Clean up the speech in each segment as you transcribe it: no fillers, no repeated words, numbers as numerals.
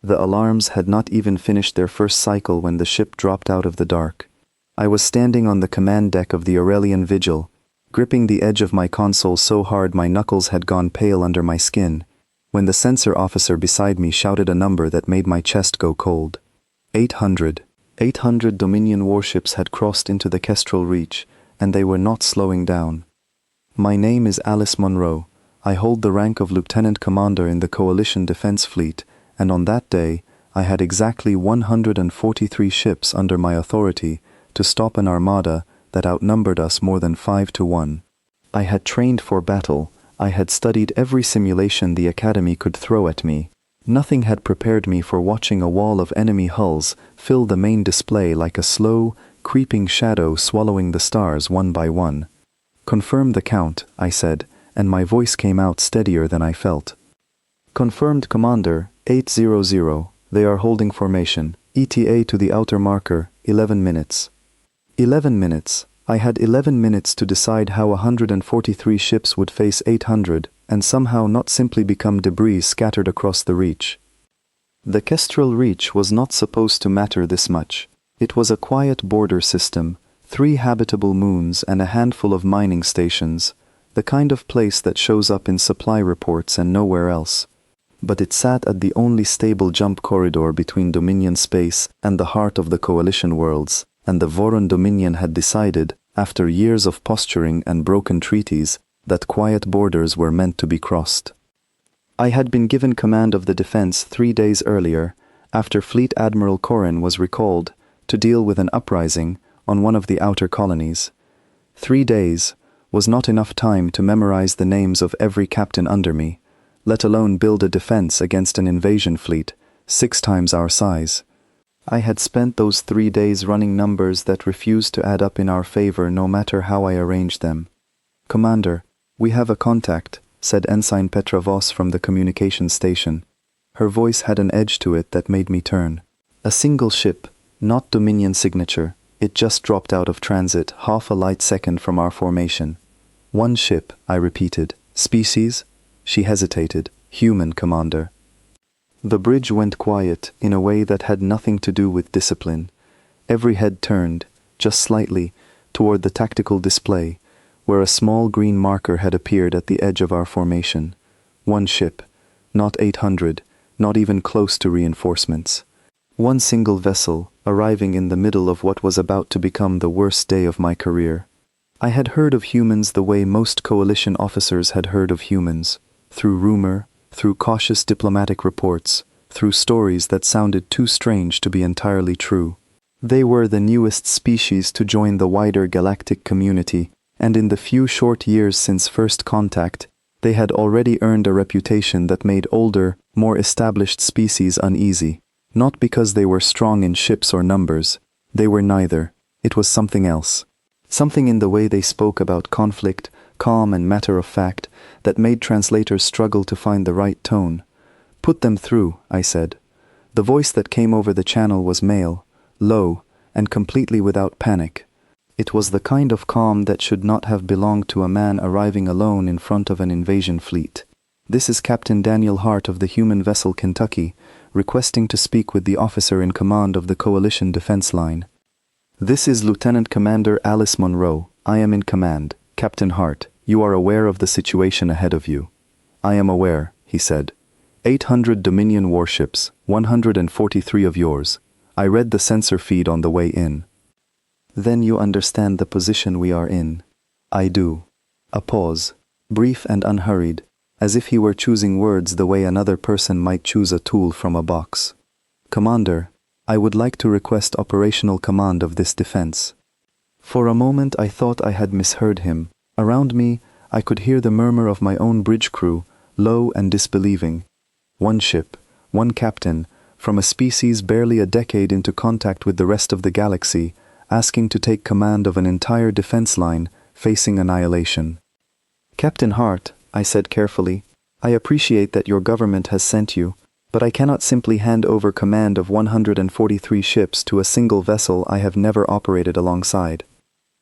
The alarms had not even finished their first cycle when the ship dropped out of the dark. I was standing on the command deck of the Aurelian Vigil, gripping the edge of my console so hard my knuckles had gone pale under my skin, when the sensor officer beside me shouted a number that made my chest go cold. 800. 800 Dominion warships had crossed into the Kestrel Reach, and they were not slowing down. My name is Alice Munro. I hold the rank of Lieutenant Commander in the Coalition Defense Fleet, and on that day, I had exactly 143 ships under my authority to stop an armada that outnumbered us more than 5 to 1. I had trained for battle. I had studied every simulation the Academy could throw at me. Nothing had prepared me for watching a wall of enemy hulls fill the main display like a slow, creeping shadow swallowing the stars one by one. "Confirm the count," I said, and my voice came out steadier than I felt. "Confirmed, Commander, 800. They are holding formation. ETA to the outer marker, 11 minutes. 11 minutes. I had 11 minutes to decide how 143 ships would face 800 and somehow not simply become debris scattered across the Reach. The Kestrel Reach was not supposed to matter this much. It was a quiet border system, 3 habitable moons and a handful of mining stations, the kind of place that shows up in supply reports and nowhere else. But it sat at the only stable jump corridor between Dominion space and the heart of the Coalition worlds, and the Voron Dominion had decided, after years of posturing and broken treaties, that quiet borders were meant to be crossed. I had been given command of the defense 3 days earlier, after Fleet Admiral Corrin was recalled to deal with an uprising on one of the outer colonies. 3 days was not enough time to memorize the names of every captain under me, let alone build a defense against an invasion fleet 6 times our size. I had spent those 3 days running numbers that refused to add up in our favor no matter how I arranged them. "Commander, we have a contact," said Ensign Petra Voss from the communications station. Her voice had an edge to it that made me turn. "A single ship, not Dominion signature. It just dropped out of transit half a light second from our formation." "One ship," I repeated. "Species?" She hesitated. "Human, Commander." The bridge went quiet in a way that had nothing to do with discipline. Every head turned, just slightly, toward the tactical display, where a small green marker had appeared at the edge of our formation. One ship, not 800, not even close to reinforcements. One single vessel, arriving in the middle of what was about to become the worst day of my career. I had heard of humans the way most Coalition officers had heard of humans, through rumor, through cautious diplomatic reports, through stories that sounded too strange to be entirely true. They were the newest species to join the wider galactic community, and in the few short years since first contact, they had already earned a reputation that made older, more established species uneasy. Not because they were strong in ships or numbers. They were neither. It was something else. Something in the way they spoke about conflict, calm and matter-of-fact, that made translators struggle to find the right tone. "Put them through," I said. The voice that came over the channel was male, low, and completely without panic. It was the kind of calm that should not have belonged to a man arriving alone in front of an invasion fleet. "This is Captain Daniel Hart of the human vessel Kentucky, requesting to speak with the officer in command of the Coalition Defense Line." "This is Lieutenant Commander Alice Munro. I am in command. Captain Hart, you are aware of the situation ahead of you." "I am aware," he said. 800 Dominion warships, 143 of yours. I read the sensor feed on the way in." "Then you understand the position we are in." "I do." A pause, brief and unhurried, as if he were choosing words the way another person might choose a tool from a box. "Commander, I would like to request operational command of this defense." For a moment I thought I had misheard him. Around me, I could hear the murmur of my own bridge crew, low and disbelieving. One ship, one captain, from a species barely a decade into contact with the rest of the galaxy, asking to take command of an entire defense line facing annihilation. "Captain Hart," I said carefully, "I appreciate that your government has sent you, but I cannot simply hand over command of 143 ships to a single vessel I have never operated alongside."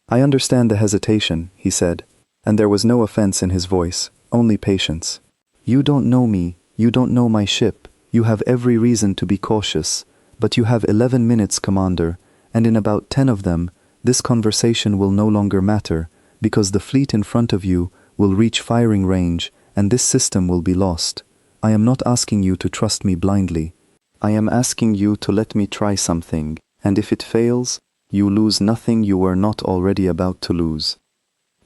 "I understand the hesitation," he said, and there was no offense in his voice, only patience. "You don't know me, you don't know my ship, You have every reason to be cautious, but you have 11 minutes, Commander, and in about 10 of them, this conversation will no longer matter, because the fleet in front of you will reach firing range, and this system will be lost. I am not asking you to trust me blindly. I am asking you to let me try something, and if it fails, you lose nothing you were not already about to lose.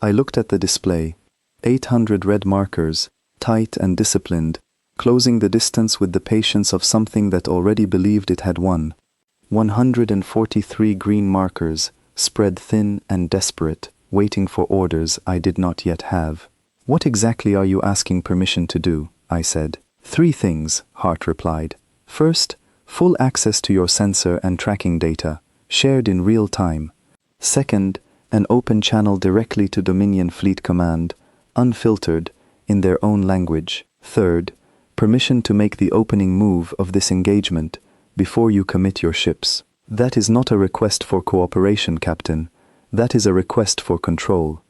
I looked at the display. 800 red markers, tight and disciplined, closing the distance with the patience of something that already believed it had won. 143 green markers, spread thin and desperate, waiting for orders I did not yet have. What exactly are you asking permission to do? I said. 3 things, Hart replied. First, full access to your sensor and tracking data, shared in real time. Second, an open channel directly to Dominion Fleet Command, unfiltered, in their own language. Third, permission to make the opening move of this engagement before you commit your ships. That is not a request for cooperation, Captain. That is a request for control.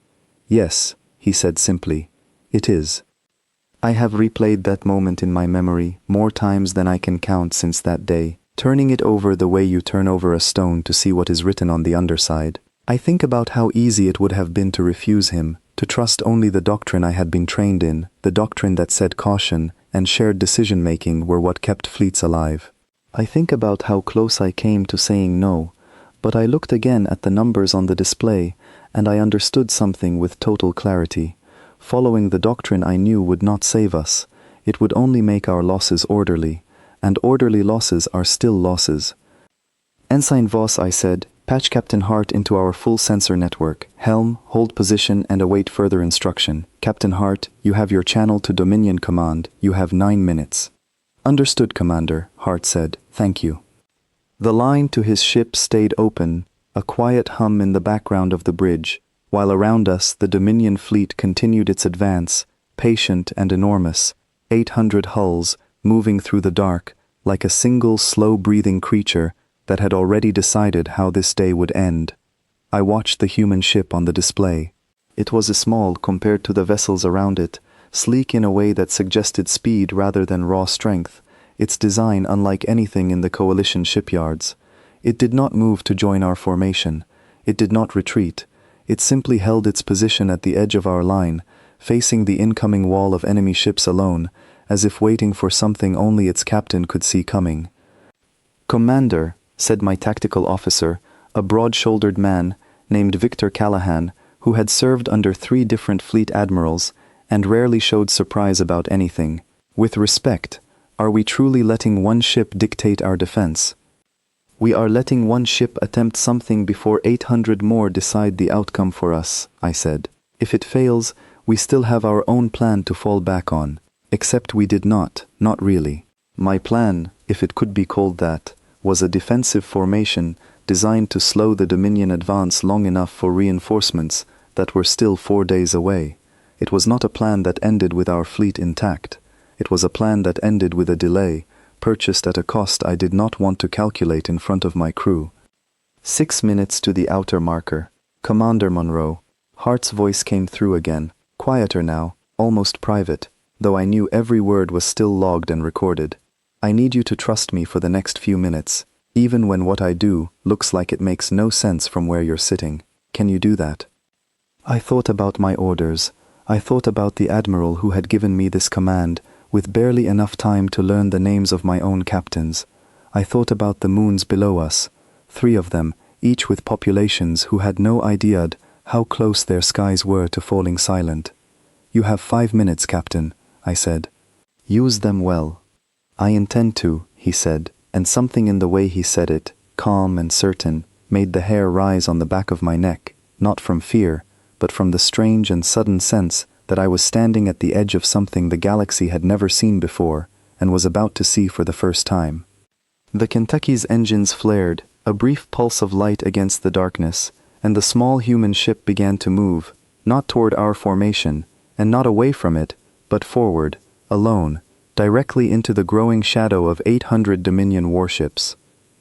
Yes, he said simply. It is. I have replayed that moment in my memory more times than I can count since that day, turning it over the way you turn over a stone to see what is written on the underside. I think about how easy it would have been to refuse him, to trust only the doctrine I had been trained in, the doctrine that said caution and shared decision-making were what kept fleets alive. I think about how close I came to saying no, but I looked again at the numbers on the display, and I understood something with total clarity. Following the doctrine I knew would not save us. It would only make our losses orderly, and orderly losses are still losses. Ensign Voss, I said, patch Captain Hart into our full sensor network. Helm, hold position and await further instruction. Captain Hart, you have your channel to Dominion Command. You have 9 minutes. Understood, Commander, Hart said. Thank you. The line to his ship stayed open, a quiet hum in the background of the bridge, while around us the Dominion fleet continued its advance, patient and enormous, 800 hulls moving through the dark, like a single slow-breathing creature that had already decided how this day would end. I watched the human ship on the display. It was small compared to the vessels around it, sleek in a way that suggested speed rather than raw strength, its design unlike anything in the Coalition shipyards. It did not move to join our formation. It did not retreat. It simply held its position at the edge of our line, facing the incoming wall of enemy ships alone, as if waiting for something only its captain could see coming. "Commander," said my tactical officer, a broad-shouldered man named Victor Callahan, who had served under 3 different fleet admirals and rarely showed surprise about anything. "With respect, are we truly letting one ship dictate our defense?" "We are letting one ship attempt something before 800 more decide the outcome for us," I said. "If it fails, we still have our own plan to fall back on. Except we did not really. My plan, if it could be called that, was a defensive formation designed to slow the Dominion advance long enough for reinforcements that were still 4 days away. It was not a plan that ended with our fleet intact. It was a plan that ended with a delay, purchased at a cost I did not want to calculate in front of my crew. 6 minutes to the outer marker. "Commander Monroe." Hart's voice came through again, quieter now, almost private, though I knew every word was still logged and recorded. "I need you to trust me for the next few minutes, even when what I do looks like it makes no sense from where you're sitting. Can you do that?" I thought about my orders. I thought about the admiral who had given me this command, with barely enough time to learn the names of my own captains. I thought about the moons below us, 3 of them, each with populations who had no idea how close their skies were to falling silent. "You have 5 minutes, Captain," I said. "Use them well." "I intend to," he said, and something in the way he said it, calm and certain, made the hair rise on the back of my neck, not from fear, but from the strange and sudden sense that I was standing at the edge of something the galaxy had never seen before, and was about to see for the first time. The Kentucky's engines flared, a brief pulse of light against the darkness, and the small human ship began to move, not toward our formation, and not away from it, but forward, alone, directly into the growing shadow of 800 Dominion warships.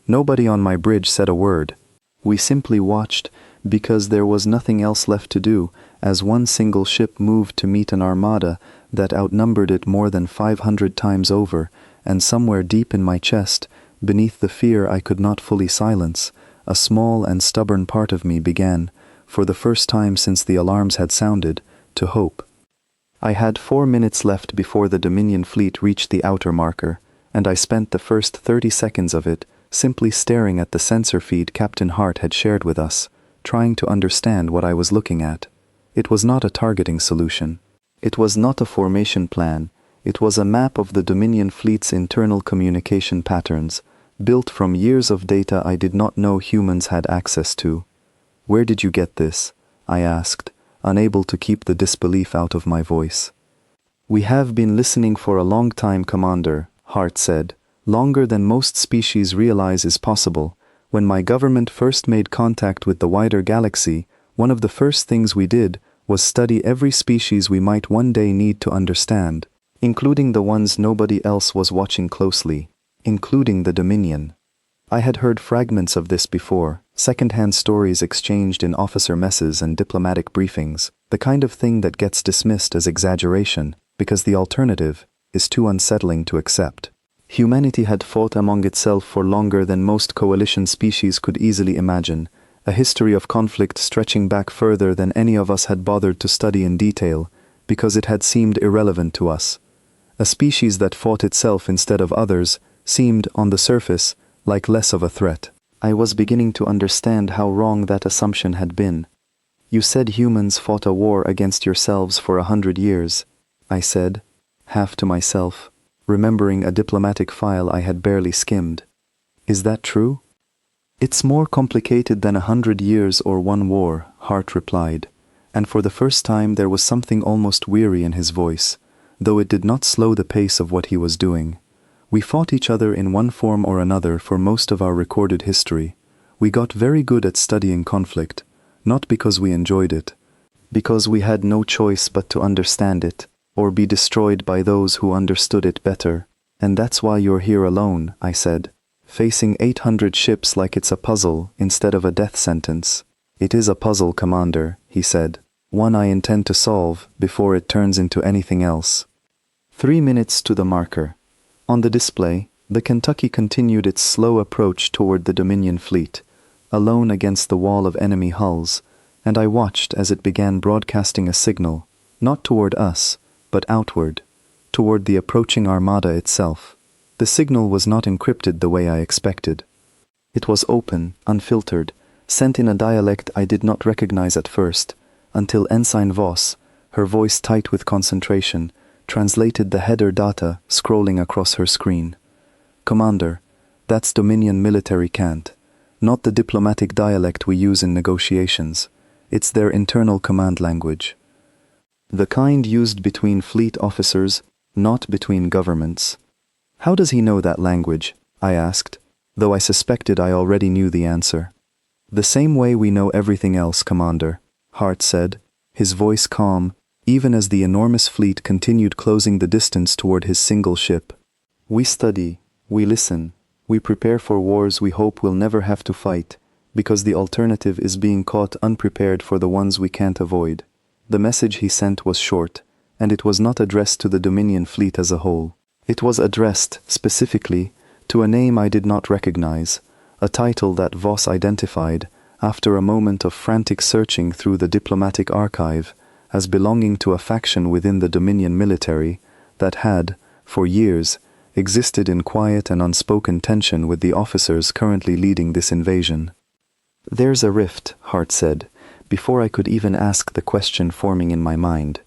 Nobody on my bridge said a word. We simply watched, because there was nothing else left to do, as one single ship moved to meet an armada that outnumbered it more than 500 times over, and somewhere deep in my chest, beneath the fear I could not fully silence, a small and stubborn part of me began, for the first time since the alarms had sounded, to hope. I had 4 minutes left before the Dominion fleet reached the outer marker, and I spent the first 30 seconds of it simply staring at the sensor feed Captain Hart had shared with us, trying to understand what I was looking at. It was not a targeting solution. It was not a formation plan. It was a map of the Dominion fleet's internal communication patterns, built from years of data I did not know humans had access to. "Where did you get this?" I asked, unable to keep the disbelief out of my voice. "We have been listening for a long time, Commander," Hart said, "longer than most species realize is possible. When my government first made contact with the wider galaxy, one of the first things we did was study every species we might one day need to understand, including the ones nobody else was watching closely, including the Dominion." I had heard fragments of this before, second-hand stories exchanged in officer messes and diplomatic briefings, the kind of thing that gets dismissed as exaggeration, because the alternative is too unsettling to accept. Humanity had fought among itself for longer than most coalition species could easily imagine, a history of conflict stretching back further than any of us had bothered to study in detail, because it had seemed irrelevant to us. A species that fought itself instead of others seemed, on the surface, like less of a threat. I was beginning to understand how wrong that assumption had been. "You said humans fought a war against yourselves for 100 years, I said, half to myself, remembering a diplomatic file I had barely skimmed. "Is that true?" "It's more complicated than 100 years or one war," Hart replied, and for the first time there was something almost weary in his voice, though it did not slow the pace of what he was doing. "We fought each other in one form or another for most of our recorded history. We got very good at studying conflict, not because we enjoyed it, because we had no choice but to understand it, or be destroyed by those who understood it better. And that's why you're here alone," I said, "facing 800 ships like it's a puzzle instead of a death sentence." "It is a puzzle, Commander," he said, "one I intend to solve before it turns into anything else." 3 minutes to the marker. On the display, the Kentucky continued its slow approach toward the Dominion fleet, alone against the wall of enemy hulls, and I watched as it began broadcasting a signal, not toward us, but outward, toward the approaching armada itself. The signal was not encrypted the way I expected. It was open, unfiltered, sent in a dialect I did not recognize at first, until Ensign Voss, her voice tight with concentration, translated the header data scrolling across her screen. "Commander, that's Dominion military cant, not the diplomatic dialect we use in negotiations. It's their internal command language. The kind used between fleet officers, not between governments." "How does he know that language?" I asked, though I suspected I already knew the answer. "The same way we know everything else, Commander," Hart said, his voice calm, even as the enormous fleet continued closing the distance toward his single ship. "We study, we listen, we prepare for wars we hope we'll never have to fight, because the alternative is being caught unprepared for the ones we can't avoid." The message he sent was short, and it was not addressed to the Dominion fleet as a whole. It was addressed, specifically, to a name I did not recognize, a title that Voss identified, after a moment of frantic searching through the diplomatic archive, as belonging to a faction within the Dominion military that had, for years, existed in quiet and unspoken tension with the officers currently leading this invasion. "There's a rift," Hart said, before I could even ask the question forming in my mind.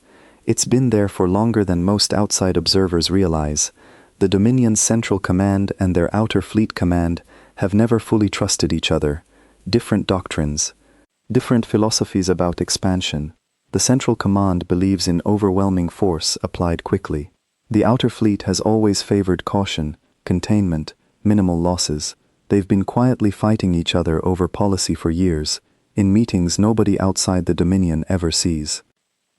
"It's been there for longer than most outside observers realize. The Dominion's Central Command and their Outer Fleet Command have never fully trusted each other. Different doctrines, different philosophies about expansion. The Central Command believes in overwhelming force applied quickly. The Outer Fleet has always favored caution, containment, minimal losses. They've been quietly fighting each other over policy for years, in meetings nobody outside the Dominion ever sees."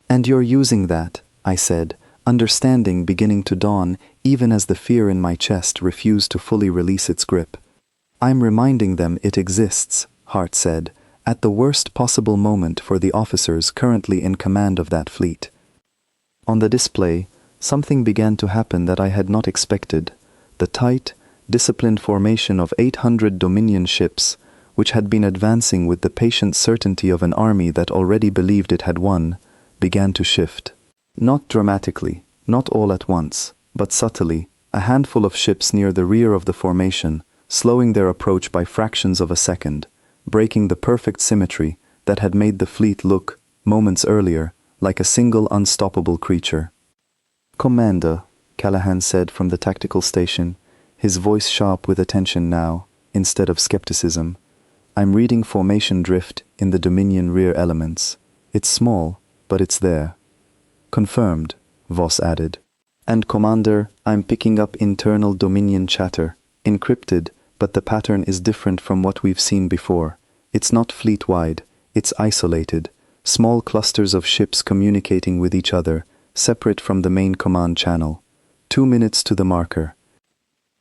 "And you're using that," I said, understanding beginning to dawn even as the fear in my chest refused to fully release its grip. "I'm reminding them it exists," Hart said, "at the worst possible moment for the officers currently in command of that fleet." On the display, something began to happen that I had not expected. the tight, disciplined formation of 800 Dominion ships, which had been advancing with the patient certainty of an army that already believed it had won, began to shift. Not dramatically, not all at once, but subtly, a handful of ships near the rear of the formation, slowing their approach by fractions of a second, breaking the perfect symmetry that had made the fleet look, moments earlier, like a single unstoppable creature. "Commander," Callahan said from the tactical station, his voice sharp with attention now, instead of skepticism. "I'm reading formation drift in the Dominion rear elements. It's small, but it's there." "Confirmed," Voss added. "And Commander, I'm picking up internal Dominion chatter, encrypted, but the pattern is different from what we've seen before. It's not fleet-wide, it's isolated, small clusters of ships communicating with each other, separate from the main command channel. 2 minutes to the marker."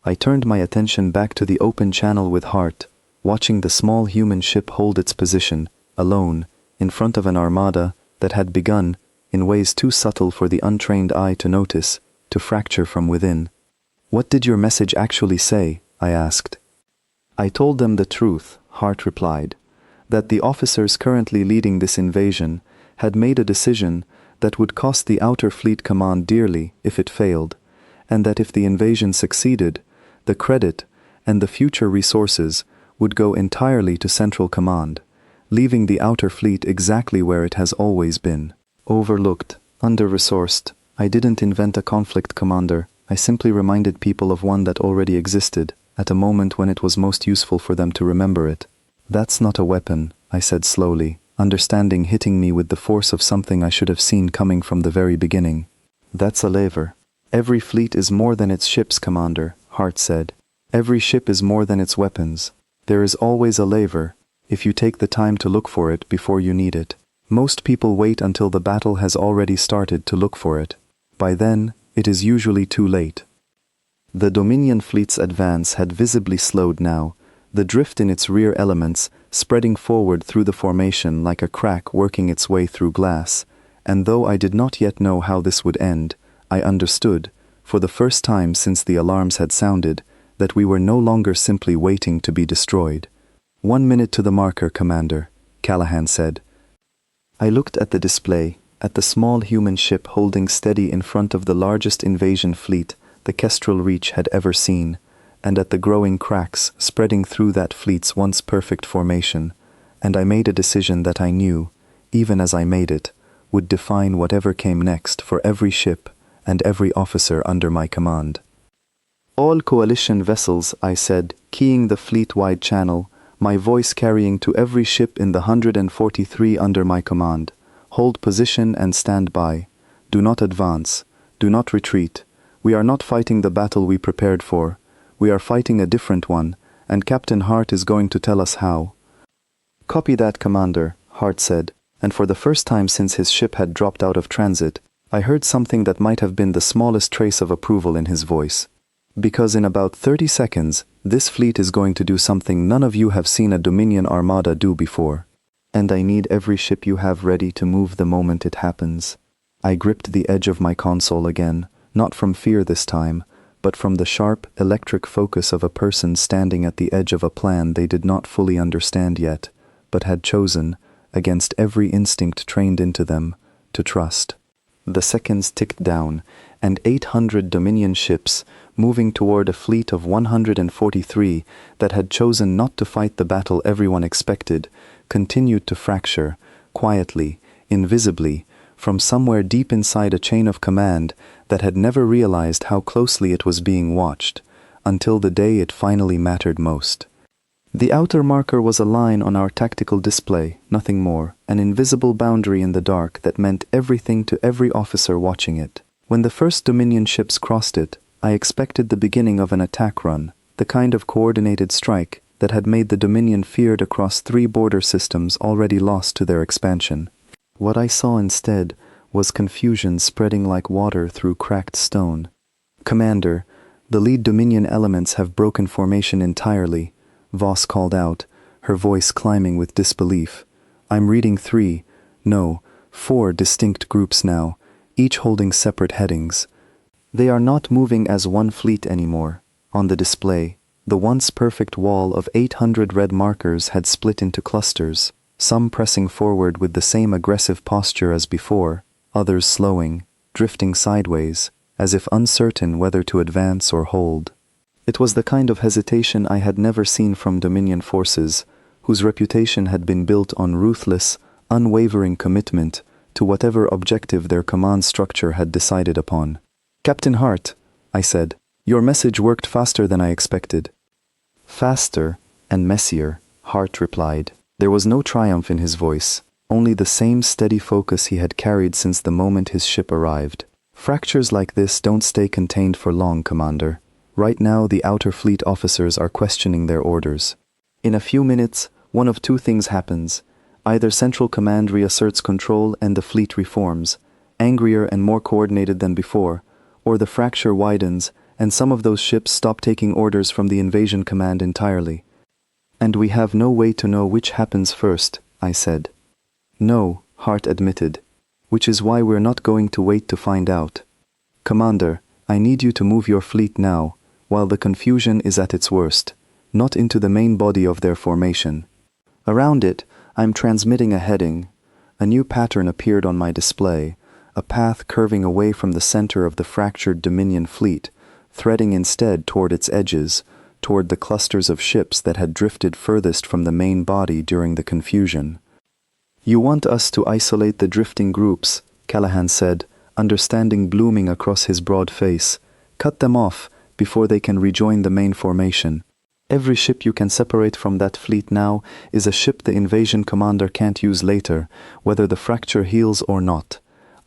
I turned my attention back to the open channel with heart, watching the small human ship hold its position, alone, in front of an armada that had begun, in ways too subtle for the untrained eye to notice, to fracture from within. "What did your message actually say?" I asked. "I told them the truth," Hart replied, "that the officers currently leading this invasion had made a decision that would cost the Outer Fleet Command dearly if it failed, and that if the invasion succeeded, the credit and the future resources would go entirely to Central Command, leaving the Outer Fleet exactly where it has always been. Overlooked, under-resourced. I didn't invent a conflict, Commander. I simply reminded people of one that already existed, at a moment when it was most useful for them to remember it." "That's not a weapon," I said slowly, understanding hitting me with the force of something I should have seen coming from the very beginning. "That's a lever." "Every fleet is more than its ships, Commander," Hart said. "Every ship is more than its weapons. There is always a lever, if you take the time to look for it before you need it. Most people wait until the battle has already started to look for it. By then, it is usually too late." The Dominion fleet's advance had visibly slowed now, the drift in its rear elements spreading forward through the formation like a crack working its way through glass, and though I did not yet know how this would end, I understood, for the first time since the alarms had sounded, that we were no longer simply waiting to be destroyed. "1 minute to the marker, Commander," Callahan said. I looked at the display, at the small human ship holding steady in front of the largest invasion fleet the Kestrel Reach had ever seen, and at the growing cracks spreading through that fleet's once perfect formation, and I made a decision that I knew, even as I made it, would define whatever came next for every ship and every officer under my command. "All coalition vessels," I said, keying the fleet-wide channel, my voice carrying to every ship in the 143 under my command. "Hold position and stand by. Do not advance. Do not retreat. We are not fighting the battle we prepared for. We are fighting a different one, and Captain Hart is going to tell us how." "Copy that, Commander," Hart said, and for the first time since his ship had dropped out of transit, I heard something that might have been the smallest trace of approval in his voice. "Because in about 30 seconds, this fleet is going to do something none of you have seen a Dominion armada do before. And I need every ship you have ready to move the moment it happens." I gripped the edge of my console again, not from fear this time, but from the sharp, electric focus of a person standing at the edge of a plan they did not fully understand yet, but had chosen, against every instinct trained into them, to trust. The seconds ticked down, and 800 Dominion ships, moving toward a fleet of 143 that had chosen not to fight the battle everyone expected, continued to fracture, quietly, invisibly, from somewhere deep inside a chain of command that had never realized how closely it was being watched, until the day it finally mattered most. The outer marker was a line on our tactical display, nothing more, an invisible boundary in the dark that meant everything to every officer watching it. When the first Dominion ships crossed it, I expected the beginning of an attack run, the kind of coordinated strike that had made the Dominion feared across 3 border systems already lost to their expansion. What I saw instead was confusion spreading like water through cracked stone. "Commander, the lead Dominion elements have broken formation entirely," Voss called out, her voice climbing with disbelief. "I'm reading 3, no, 4 distinct groups now, each holding separate headings. They are not moving as one fleet anymore. On the display, the once perfect wall of 800 red markers had split into clusters, some pressing forward with the same aggressive posture as before, others slowing, drifting sideways, as if uncertain whether to advance or hold. It was the kind of hesitation I had never seen from Dominion forces, whose reputation had been built on ruthless, unwavering commitment to whatever objective their command structure had decided upon. "Captain Hart," I said, "your message worked faster than I expected." "Faster and messier," Hart replied. There was no triumph in his voice, only the same steady focus he had carried since the moment his ship arrived. "Fractures like this don't stay contained for long, Commander. Right now the outer fleet officers are questioning their orders. In a few minutes, one of two things happens. Either Central Command reasserts control and the fleet reforms, angrier and more coordinated than before, or the fracture widens and some of those ships stop taking orders from the Invasion Command entirely. And we have no way to know which happens first," I said. "No," Hart admitted, "which is why we're not going to wait to find out. Commander, I need you to move your fleet now, while the confusion is at its worst, not into the main body of their formation. Around it, I'm transmitting a heading. A new pattern appeared on my display, a path curving away from the center of the fractured Dominion fleet, threading instead toward its edges, toward the clusters of ships that had drifted furthest from the main body during the confusion. "You want us to isolate the drifting groups," Callahan said, understanding blooming across his broad face. "Cut them off before they can rejoin the main formation. Every ship you can separate from that fleet now is a ship the invasion commander can't use later, whether the fracture heals or not.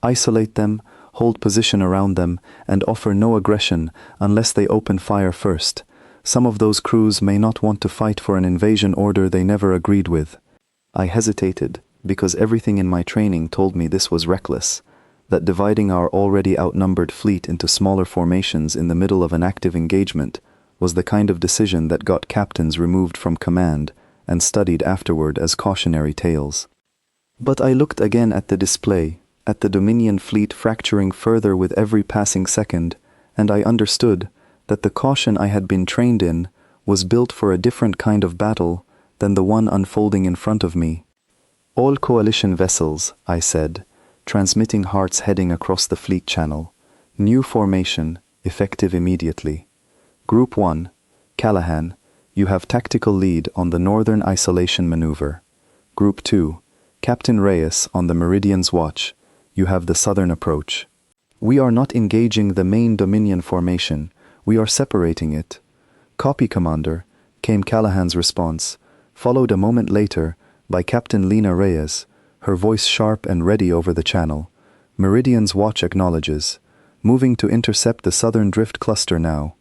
Isolate them, hold position around them, and offer no aggression unless they open fire first. Some of those crews may not want to fight for an invasion order they never agreed with." I hesitated, because everything in my training told me this was reckless, that dividing our already outnumbered fleet into smaller formations in the middle of an active engagement was the kind of decision that got captains removed from command and studied afterward as cautionary tales. But I looked again at the display, at the Dominion fleet fracturing further with every passing second, and I understood that the caution I had been trained in was built for a different kind of battle than the one unfolding in front of me. "All coalition vessels," I said, transmitting Hart's heading across the fleet channel. "New formation, effective immediately. Group 1, Callahan, you have tactical lead on the Northern Isolation Maneuver. Group 2, Captain Reyes on the Meridian's Watch, you have the Southern Approach. We are not engaging the main Dominion formation, we are separating it." "Copy, Commander," came Callahan's response, followed a moment later by Captain Lena Reyes, her voice sharp and ready over the channel. "Meridian's Watch acknowledges. Moving to intercept the Southern Drift Cluster now."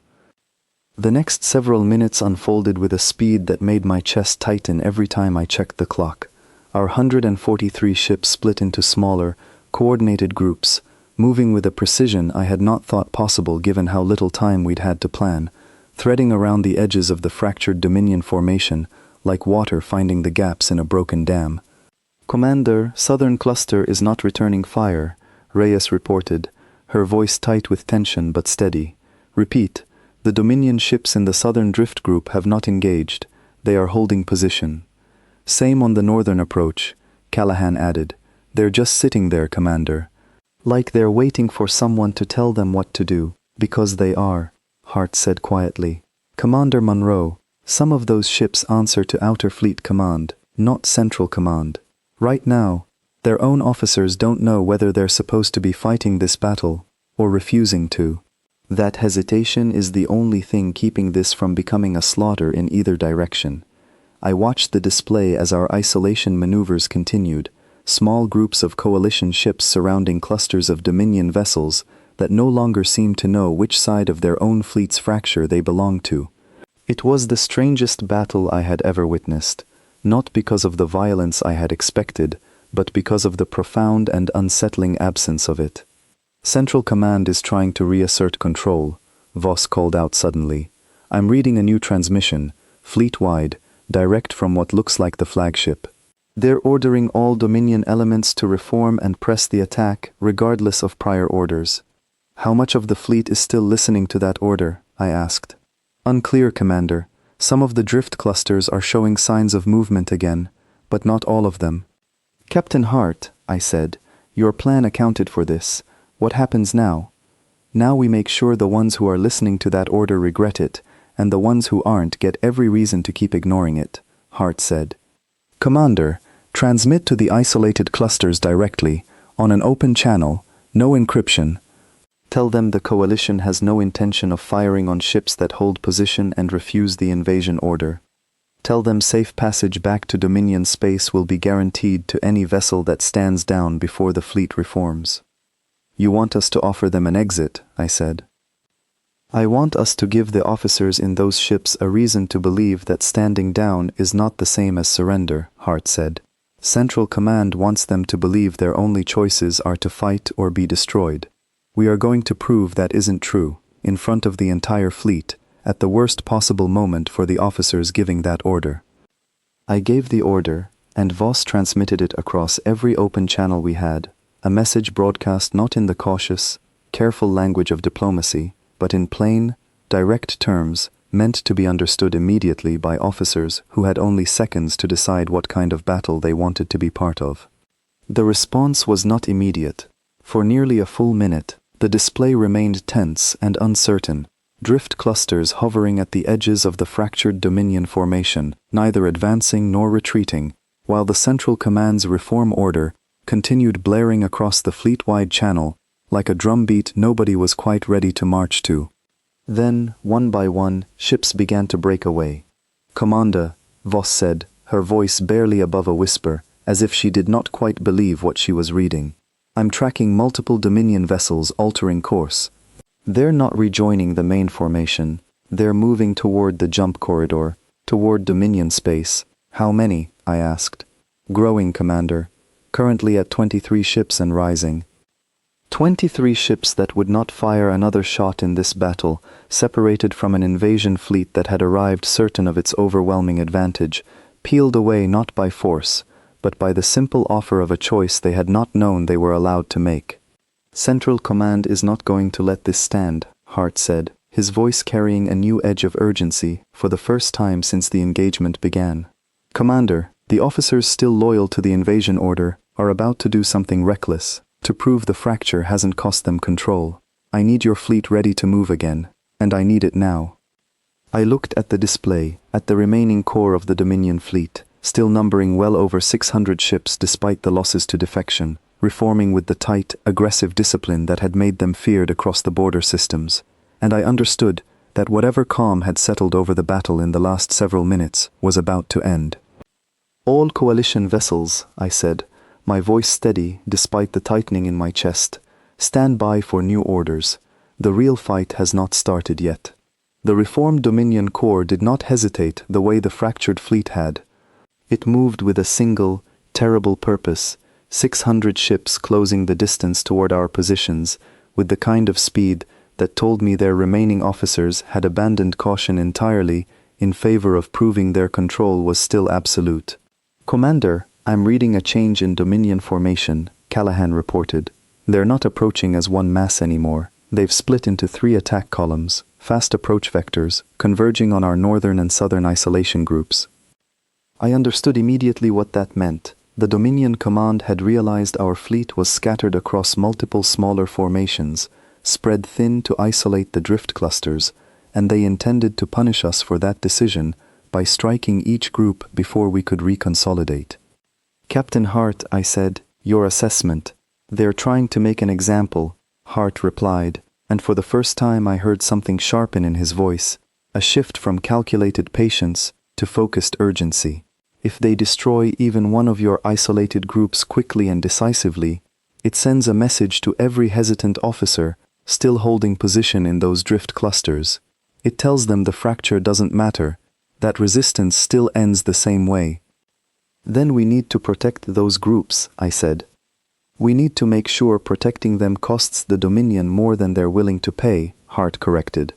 The next several minutes unfolded with a speed that made my chest tighten every time I checked the clock. Our 143 ships split into smaller, coordinated groups, moving with a precision I had not thought possible given how little time we'd had to plan, threading around the edges of the fractured Dominion formation like water finding the gaps in a broken dam. "Commander, Southern Cluster is not returning fire," Reyes reported, her voice tight with tension but steady. "Repeat, the Dominion ships in the Southern Drift Group have not engaged. They are holding position." "Same on the Northern Approach," Callahan added. "They're just sitting there, Commander." "Like they're waiting for someone to tell them what to do, because they are," Hart said quietly. "Commander Monroe, some of those ships answer to Outer Fleet Command, not Central Command. Right now, their own officers don't know whether they're supposed to be fighting this battle or refusing to. That hesitation is the only thing keeping this from becoming a slaughter in either direction." I watched the display as our isolation maneuvers continued, small groups of coalition ships surrounding clusters of Dominion vessels that no longer seemed to know which side of their own fleet's fracture they belonged to. It was the strangest battle I had ever witnessed, not because of the violence I had expected, but because of the profound and unsettling absence of it. "Central Command is trying to reassert control," Voss called out suddenly. "I'm reading a new transmission, fleet-wide, direct from what looks like the flagship. They're ordering all Dominion elements to reform and press the attack, regardless of prior orders." "How much of the fleet is still listening to that order?" I asked. Unclear, Commander. Some of the drift clusters are showing signs of movement again, but not all of them. Captain Hart, I said, your plan accounted for this. What happens now? Now we make sure the ones who are listening to that order regret it, and the ones who aren't get every reason to keep ignoring it, Hart said. Commander, transmit to the isolated clusters directly, on an open channel, no encryption. Tell them the coalition has no intention of firing on ships that hold position and refuse the invasion order. Tell them safe passage back to Dominion space will be guaranteed to any vessel that stands down before the fleet reforms. You want us to offer them an exit, I said. I want us to give the officers in those ships a reason to believe that standing down is not the same as surrender, Hart said. Central Command wants them to believe their only choices are to fight or be destroyed. We are going to prove that isn't true, in front of the entire fleet, at the worst possible moment for the officers giving that order. I gave the order, and Voss transmitted it across every open channel we had, a message broadcast not in the cautious, careful language of diplomacy, but in plain, direct terms meant to be understood immediately by officers who had only seconds to decide what kind of battle they wanted to be part of. The response was not immediate. For nearly a full minute, the display remained tense and uncertain, drift clusters hovering at the edges of the fractured Dominion formation, neither advancing nor retreating, while the Central Command's reform order continued blaring across the fleet-wide channel like a drumbeat nobody was quite ready to march to. Then, one by one, ships began to break away. Commander, Voss said, her voice barely above a whisper, as if she did not quite believe what she was reading. I'm tracking multiple Dominion vessels altering course. They're not rejoining the main formation. They're moving toward the jump corridor, toward Dominion space. How many? I asked. Growing, Commander. Currently at 23 ships and rising. 23 ships that would not fire another shot in this battle, separated from an invasion fleet that had arrived certain of its overwhelming advantage, peeled away not by force, but by the simple offer of a choice they had not known they were allowed to make. Central Command is not going to let this stand, Hart said, his voice carrying a new edge of urgency for the first time since the engagement began. Commander, the officers still loyal to the invasion order are about to do something reckless. To prove the fracture hasn't cost them control. I need your fleet ready to move again, and I need it now. I looked at the display, at the remaining core of the Dominion fleet, still numbering well over 600 ships despite the losses to defection, reforming with the tight, aggressive discipline that had made them feared across the border systems, and I understood that whatever calm had settled over the battle in the last several minutes was about to end. All coalition vessels, I said, my voice steady despite the tightening in my chest, stand by for new orders. The real fight has not started yet. The reformed Dominion Corps did not hesitate the way the fractured fleet had. It moved with a single, terrible purpose, 600 ships closing the distance toward our positions, with the kind of speed that told me their remaining officers had abandoned caution entirely in favor of proving their control was still absolute. Commander, I'm reading a change in Dominion formation, Callahan reported. They're not approaching as one mass anymore. They've split into 3 attack columns, fast approach vectors, converging on our northern and southern isolation groups. I understood immediately what that meant. The Dominion Command had realized our fleet was scattered across multiple smaller formations, spread thin to isolate the drift clusters, and they intended to punish us for that decision by striking each group before we could reconsolidate. Captain Hart, I said, your assessment. They're trying to make an example, Hart replied, and for the first time I heard something sharpen in his voice, a shift from calculated patience to focused urgency. If they destroy even one of your isolated groups quickly and decisively, it sends a message to every hesitant officer still holding position in those drift clusters. It tells them the fracture doesn't matter, that resistance still ends the same way. Then we need to protect those groups, I said. We need to make sure protecting them costs the Dominion more than they're willing to pay, Hart corrected.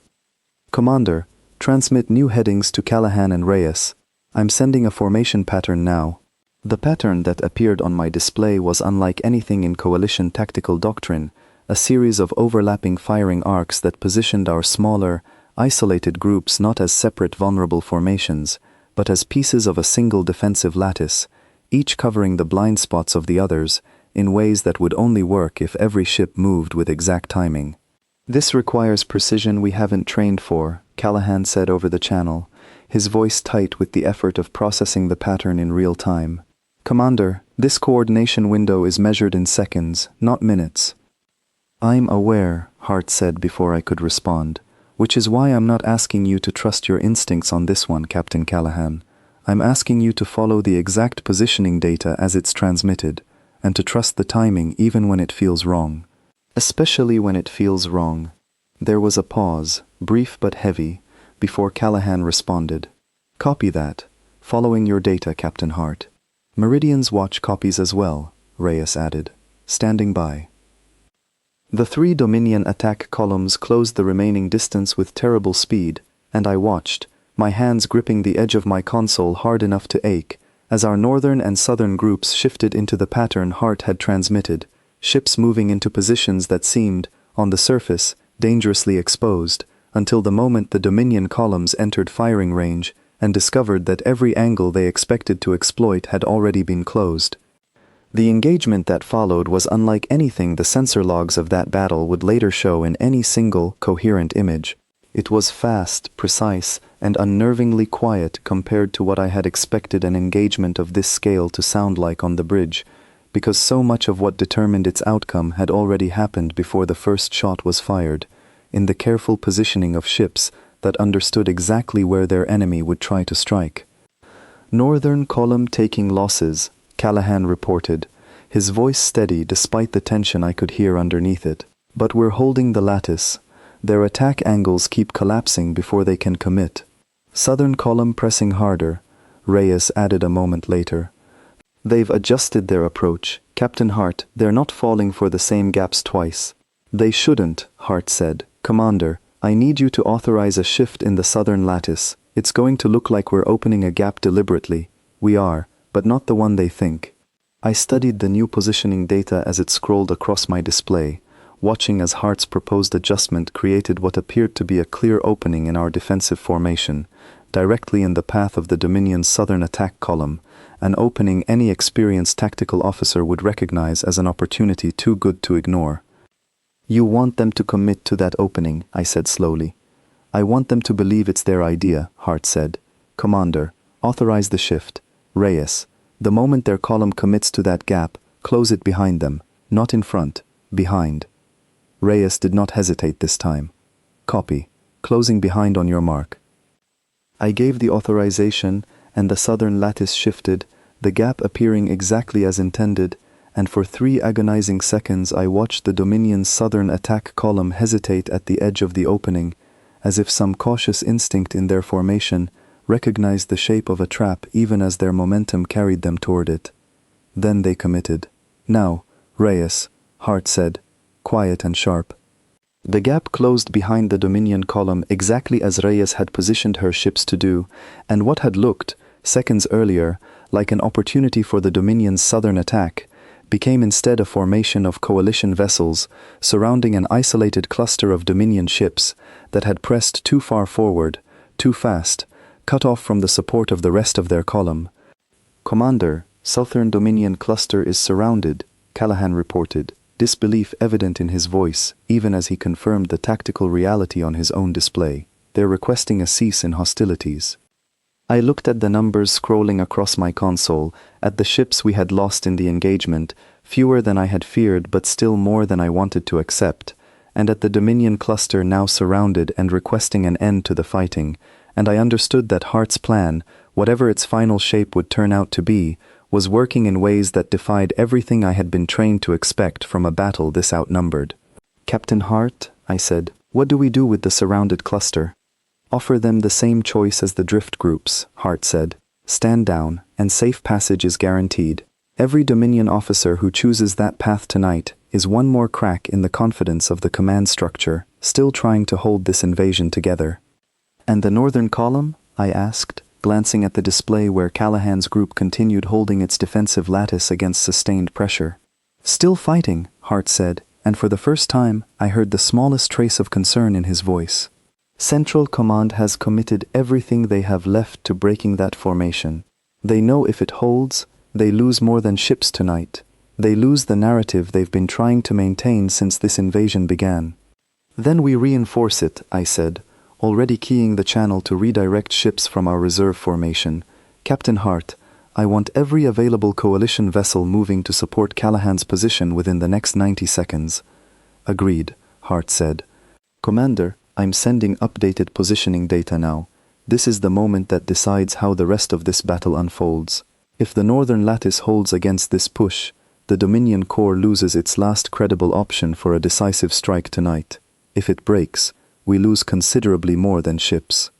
Commander, transmit new headings to Callahan and Reyes. I'm sending a formation pattern now. The pattern that appeared on my display was unlike anything in Coalition tactical doctrine, a series of overlapping firing arcs that positioned our smaller, isolated groups not as separate vulnerable formations, but as pieces of a single defensive lattice, each covering the blind spots of the others in ways that would only work if every ship moved with exact timing. "This requires precision we haven't trained for," Callahan said over the channel, his voice tight with the effort of processing the pattern in real time. "Commander, this coordination window is measured in seconds, not minutes." "I'm aware," Hart said before I could respond, "which is why I'm not asking you to trust your instincts on this one, Captain Callahan. I'm asking you to follow the exact positioning data as it's transmitted, and to trust the timing even when it feels wrong. Especially when it feels wrong." There was a pause, brief but heavy, before Callahan responded. "Copy that. Following your data, Captain Hart." "Meridian's watch copies as well," Reyes added. "Standing by." The 3 Dominion attack columns closed the remaining distance with terrible speed, and I watched, my hands gripping the edge of my console hard enough to ache, as our northern and southern groups shifted into the pattern Hart had transmitted, ships moving into positions that seemed, on the surface, dangerously exposed, until the moment the Dominion columns entered firing range and discovered that every angle they expected to exploit had already been closed. The engagement that followed was unlike anything the sensor logs of that battle would later show in any single, coherent image. It was fast, precise, and unnervingly quiet compared to what I had expected an engagement of this scale to sound like on the bridge, because so much of what determined its outcome had already happened before the first shot was fired, in the careful positioning of ships that understood exactly where their enemy would try to strike. "Northern column taking losses," Callahan reported, his voice steady despite the tension I could hear underneath it. "But we're holding the lattice. Their attack angles keep collapsing before they can commit." "Southern column pressing harder," Reyes added a moment later. "They've adjusted their approach. Captain Hart, they're not falling for the same gaps twice." "They shouldn't," Hart said. "Commander, I need you to authorize a shift in the southern lattice. It's going to look like we're opening a gap deliberately. We are, but not the one they think." I studied the new positioning data as it scrolled across my display, watching as Hart's proposed adjustment created what appeared to be a clear opening in our defensive formation, directly in the path of the Dominion's southern attack column, an opening any experienced tactical officer would recognize as an opportunity too good to ignore. "You want them to commit to that opening," I said slowly. "I want them to believe it's their idea," Hart said. "Commander, authorize the shift. Reyes, the moment their column commits to that gap, close it behind them, not in front, behind." Reyes did not hesitate this time. "Copy. Closing behind on your mark." I gave the authorization, and the southern lattice shifted, the gap appearing exactly as intended, and for 3 agonizing seconds I watched the Dominion's southern attack column hesitate at the edge of the opening, as if some cautious instinct in their formation recognized the shape of a trap even as their momentum carried them toward it. Then they committed. "Now, Reyes," Hart said, quiet and sharp. The gap closed behind the Dominion column exactly as Reyes had positioned her ships to do, and what had looked, seconds earlier, like an opportunity for the Dominion's southern attack, became instead a formation of coalition vessels surrounding an isolated cluster of Dominion ships that had pressed too far forward, too fast, cut off from the support of the rest of their column. "Commander, Southern Dominion cluster is surrounded," Callahan reported, disbelief evident in his voice, even as he confirmed the tactical reality on his own display. "They're requesting a cease in hostilities." I looked at the numbers scrolling across my console, at the ships we had lost in the engagement, fewer than I had feared but still more than I wanted to accept, and at the Dominion cluster now surrounded and requesting an end to the fighting, and I understood that Hart's plan, whatever its final shape would turn out to be, was working in ways that defied everything I had been trained to expect from a battle this outnumbered. "Captain Hart," I said, "what do we do with the surrounded cluster?" "Offer them the same choice as the drift groups," Hart said. "Stand down, and safe passage is guaranteed. Every Dominion officer who chooses that path tonight is one more crack in the confidence of the command structure, still trying to hold this invasion together." "And the northern column?" I asked, glancing at the display where Callahan's group continued holding its defensive lattice against sustained pressure. "Still fighting," Hart said, and for the first time I heard the smallest trace of concern in his voice. Central Command has committed everything they have left to breaking that formation. They know if it holds, they lose more than ships tonight. They lose the narrative they've been trying to maintain since this invasion began. Then we reinforce it, I said, already keying the channel to redirect ships from our reserve formation. Captain Hart, I want every available coalition vessel moving to support Callahan's position within the next 90 seconds. Agreed, Hart said. Commander, I'm sending updated positioning data now. This is the moment that decides how the rest of this battle unfolds. If the northern lattice holds against this push, the Dominion Corps loses its last credible option for a decisive strike tonight. If it breaks, we lose considerably more than ships.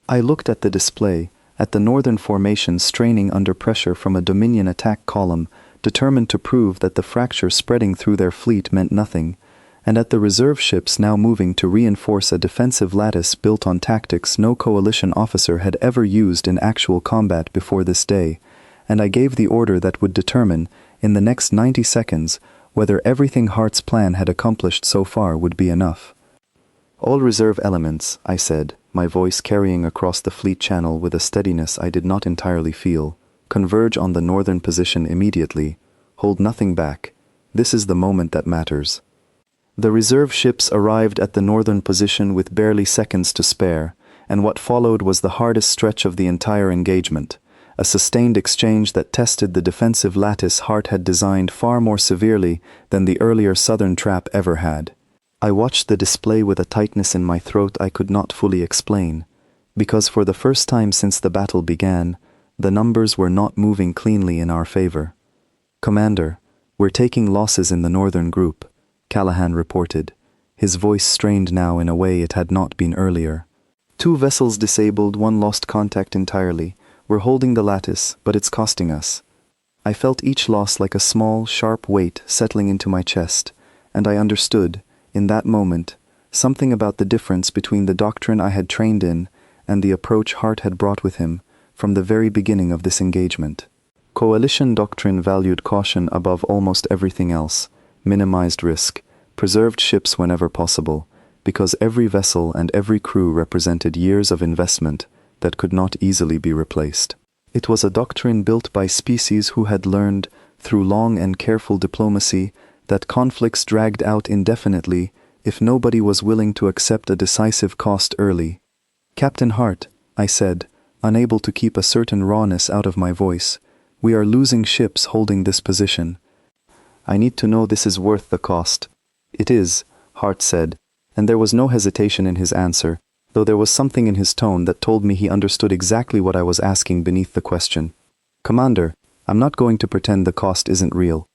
I looked at the display, at the northern formation straining under pressure from a Dominion attack column, determined to prove that the fracture spreading through their fleet meant nothing, and at the reserve ships now moving to reinforce a defensive lattice built on tactics no coalition officer had ever used in actual combat before this day, and I gave the order that would determine, in the next 90 seconds, whether everything Hart's plan had accomplished so far would be enough. All reserve elements, I said, my voice carrying across the fleet channel with a steadiness I did not entirely feel, converge on the northern position immediately. Hold nothing back. This is the moment that matters. The reserve ships arrived at the northern position with barely seconds to spare, and what followed was the hardest stretch of the entire engagement, a sustained exchange that tested the defensive lattice Hart had designed far more severely than the earlier southern trap ever had. I watched the display with a tightness in my throat I could not fully explain, because for the first time since the battle began, the numbers were not moving cleanly in our favor. Commander, we're taking losses in the northern group, Callahan reported, his voice strained now in a way it had not been earlier. 2 vessels disabled, 1 lost contact entirely. We're holding the lattice, but it's costing us. I felt each loss like a small, sharp weight settling into my chest, and I understood, in that moment, something about the difference between the doctrine I had trained in and the approach Hart had brought with him from the very beginning of this engagement. Coalition doctrine valued caution above almost everything else, minimized risk, preserved ships whenever possible, because every vessel and every crew represented years of investment that could not easily be replaced. It was a doctrine built by species who had learned, through long and careful diplomacy, that conflicts dragged out indefinitely if nobody was willing to accept a decisive cost early. Captain Hart, I said, unable to keep a certain rawness out of my voice, we are losing ships holding this position. I need to know this is worth the cost. It is, Hart said, and there was no hesitation in his answer, though there was something in his tone that told me he understood exactly what I was asking beneath the question. Commander, I'm not going to pretend the cost isn't real.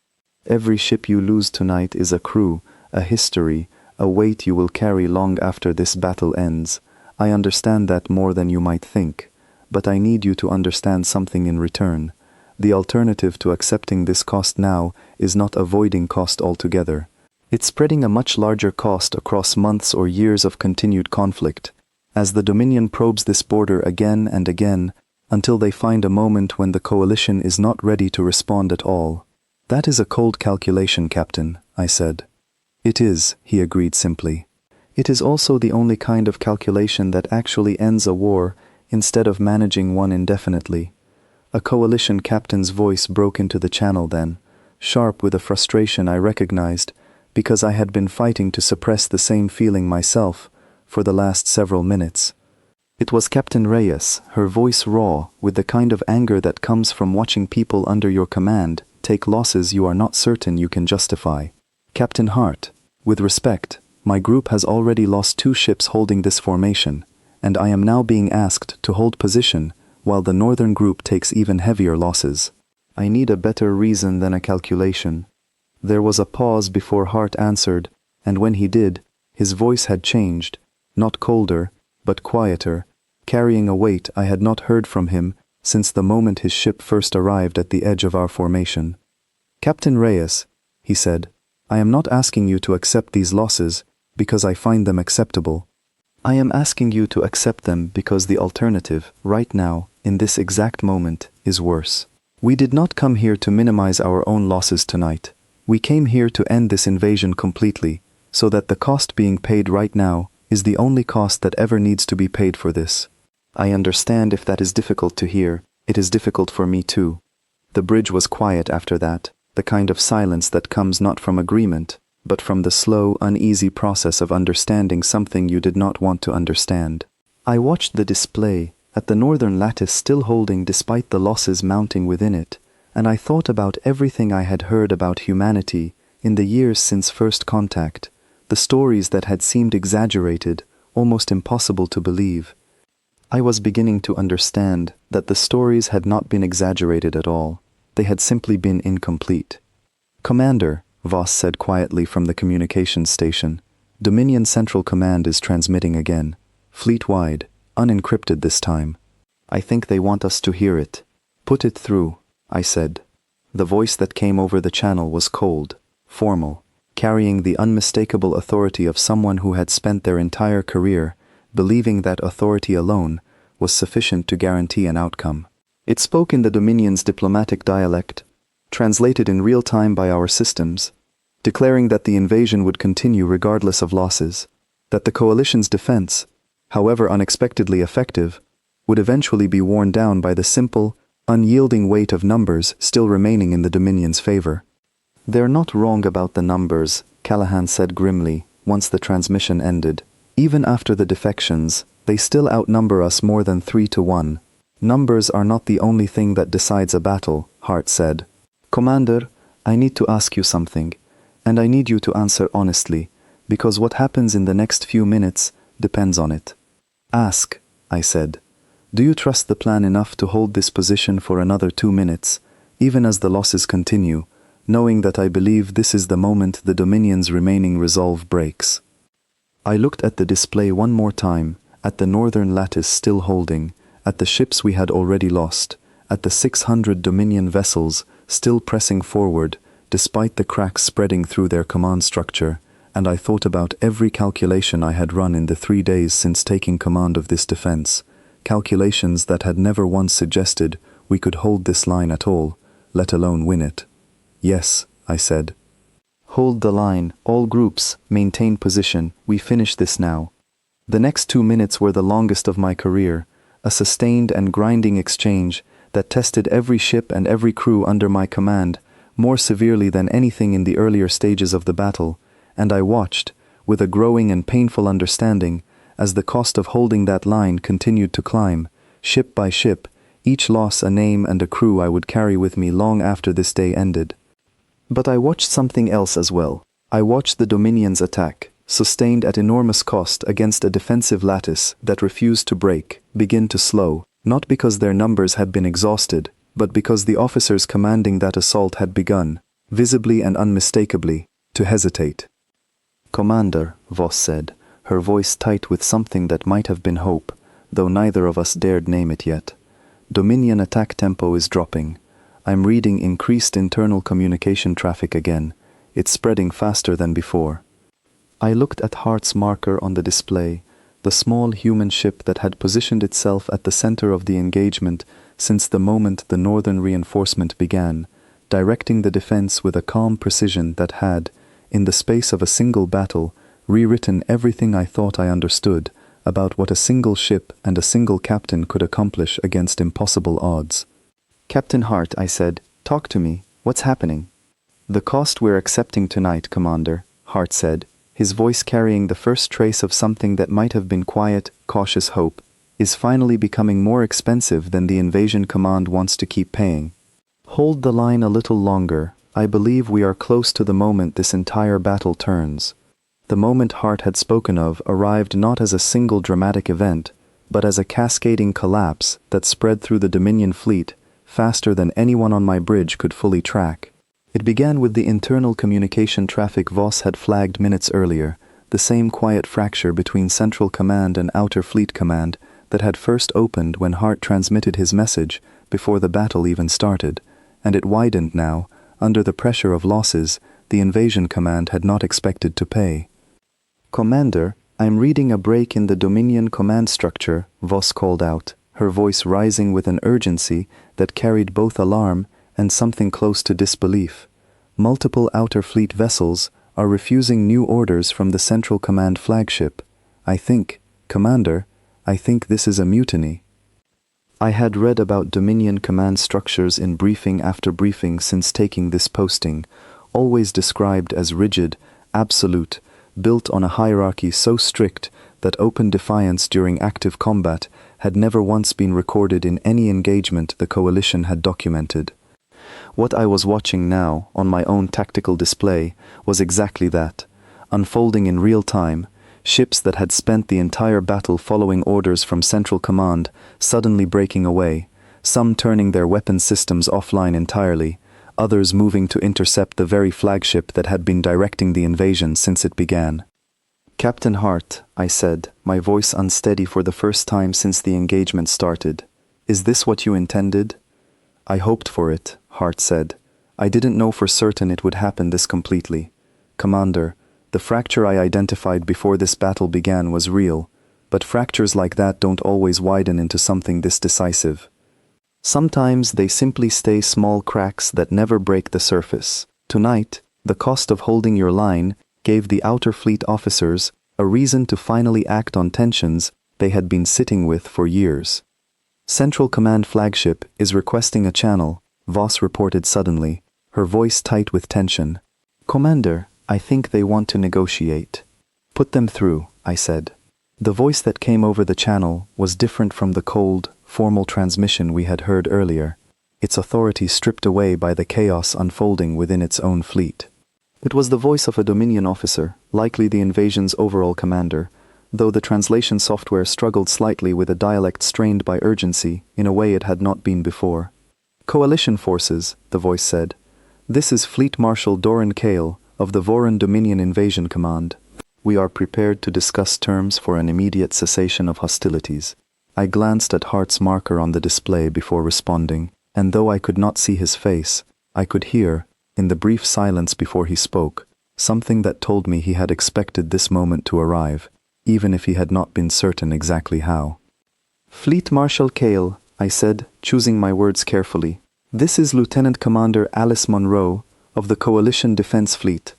Every ship you lose tonight is a crew, a history, a weight you will carry long after this battle ends. I understand that more than you might think, but I need you to understand something in return. The alternative to accepting this cost now is not avoiding cost altogether. It's spreading a much larger cost across months or years of continued conflict, as the Dominion probes this border again and again, until they find a moment when the coalition is not ready to respond at all. That is a cold calculation, Captain, I said. It is, he agreed simply. It is also the only kind of calculation that actually ends a war instead of managing one indefinitely. A coalition captain's voice broke into the channel then, sharp with a frustration I recognized, because I had been fighting to suppress the same feeling myself for the last several minutes. It was Captain Reyes, her voice raw, with the kind of anger that comes from watching people under your command take losses you are not certain you can justify. Captain Hart, with respect, my group has already lost 2 ships holding this formation, and I am now being asked to hold position while the northern group takes even heavier losses. I need a better reason than a calculation. There was a pause before Hart answered, and when he did, his voice had changed, not colder, but quieter, carrying a weight I had not heard from him since the moment his ship first arrived at the edge of our formation. Captain Reyes, he said, I am not asking you to accept these losses because I find them acceptable. I am asking you to accept them because the alternative, right now, in this exact moment, is worse. We did not come here to minimize our own losses tonight. We came here to end this invasion completely, so that the cost being paid right now is the only cost that ever needs to be paid for this. I understand if that is difficult to hear. It is difficult for me too. The bridge was quiet after that, the kind of silence that comes not from agreement, but from the slow, uneasy process of understanding something you did not want to understand. I watched the display, at the northern lattice still holding despite the losses mounting within it, and I thought about everything I had heard about humanity in the years since first contact, the stories that had seemed exaggerated, almost impossible to believe. I was beginning to understand that the stories had not been exaggerated at all. They had simply been incomplete. "Commander," Voss said quietly from the communications station, "Dominion Central Command is transmitting again. Fleet-wide, unencrypted this time. I think they want us to hear it." "Put it through," I said. The voice that came over the channel was cold, formal, carrying the unmistakable authority of someone who had spent their entire career believing that authority alone was sufficient to guarantee an outcome. It spoke in the Dominion's diplomatic dialect, translated in real time by our systems, declaring that the invasion would continue regardless of losses, that the coalition's defense, however unexpectedly effective, would eventually be worn down by the simple, unyielding weight of numbers still remaining in the Dominion's favor. "They're not wrong about the numbers," Callahan said grimly, once the transmission ended. "Even after the defections, they still outnumber us more than 3-1. Numbers are not the only thing that decides a battle," Hart said. "Commander, I need to ask you something, and I need you to answer honestly, because what happens in the next few minutes depends on it." "Ask," I said. "Do you trust the plan enough to hold this position for another 2 minutes, even as the losses continue, knowing that I believe this is the moment the Dominion's remaining resolve breaks?" I looked at the display one more time, at the northern lattice still holding, at the ships we had already lost, at the 600 Dominion vessels still pressing forward, despite the cracks spreading through their command structure, and I thought about every calculation I had run in the 3 days since taking command of this defense, calculations that had never once suggested we could hold this line at all, let alone win it. "Yes," I said. "Hold the line, all groups, maintain position, we finish this now." The next 2 minutes were the longest of my career, a sustained and grinding exchange that tested every ship and every crew under my command more severely than anything in the earlier stages of the battle, and I watched, with a growing and painful understanding, as the cost of holding that line continued to climb, ship by ship, each loss a name and a crew I would carry with me long after this day ended. But I watched something else as well. I watched the Dominion's attack, sustained at enormous cost against a defensive lattice that refused to break, begin to slow, not because their numbers had been exhausted, but because the officers commanding that assault had begun, visibly and unmistakably, to hesitate. "Commander," Voss said, her voice tight with something that might have been hope, though neither of us dared name it yet. "Dominion attack tempo is dropping. I'm reading increased internal communication traffic again. It's spreading faster than before." I looked at Hart's marker on the display, the small human ship that had positioned itself at the center of the engagement since the moment the northern reinforcement began, directing the defense with a calm precision that had, in the space of a single battle, rewritten everything I thought I understood about what a single ship and a single captain could accomplish against impossible odds. "Captain Hart," I said, "talk to me. What's happening?" "The cost we're accepting tonight, Commander," Hart said, his voice carrying the first trace of something that might have been quiet, cautious hope, "is finally becoming more expensive than the invasion command wants to keep paying. Hold the line a little longer. I believe we are close to the moment this entire battle turns." The moment Hart had spoken of arrived not as a single dramatic event, but as a cascading collapse that spread through the Dominion fleet faster than anyone on my bridge could fully track. It began with the internal communication traffic Voss had flagged minutes earlier, the same quiet fracture between Central Command and Outer Fleet Command that had first opened when Hart transmitted his message before the battle even started, and it widened now, under the pressure of losses the Invasion Command had not expected to pay. "Commander, I'm reading a break in the Dominion command structure," Voss called out, her voice rising with an urgency that carried both alarm and something close to disbelief. "Multiple Outer Fleet vessels are refusing new orders from the Central Command flagship. Commander, I think this is a mutiny." I had read about Dominion command structures in briefing after briefing since taking this posting, always described as rigid, absolute, built on a hierarchy so strict that open defiance during active combat had never once been recorded in any engagement the Coalition had documented. What I was watching now, on my own tactical display, was exactly that, unfolding in real time. Ships that had spent the entire battle following orders from Central Command suddenly breaking away, some turning their weapon systems offline entirely, others moving to intercept the very flagship that had been directing the invasion since it began. "Captain Hart," I said, my voice unsteady for the first time since the engagement started, "is this what you intended?" "I hoped for it," Hart said. "I didn't know for certain it would happen this completely. Commander, the fracture I identified before this battle began was real, but fractures like that don't always widen into something this decisive. Sometimes they simply stay small cracks that never break the surface. Tonight, the cost of holding your line gave the Outer Fleet officers a reason to finally act on tensions they had been sitting with for years. Central Command flagship is requesting a channel," Voss reported suddenly, her voice tight with tension. "Commander, I think they want to negotiate." "Put them through," I said. The voice that came over the channel was different from the cold, formal transmission we had heard earlier, its authority stripped away by the chaos unfolding within its own fleet. It was the voice of a Dominion officer, likely the invasion's overall commander, though the translation software struggled slightly with a dialect strained by urgency in a way it had not been before. "Coalition forces," the voice said. "This is Fleet Marshal Doran Cale of the Voran Dominion Invasion Command. We are prepared to discuss terms for an immediate cessation of hostilities." I glanced at Hart's marker on the display before responding, and though I could not see his face, I could hear, in the brief silence before he spoke, something that told me he had expected this moment to arrive, even if he had not been certain exactly how. "Fleet Marshal Cale," I said, choosing my words carefully. "This is Lieutenant Commander Alice Monroe of the Coalition Defense Fleet.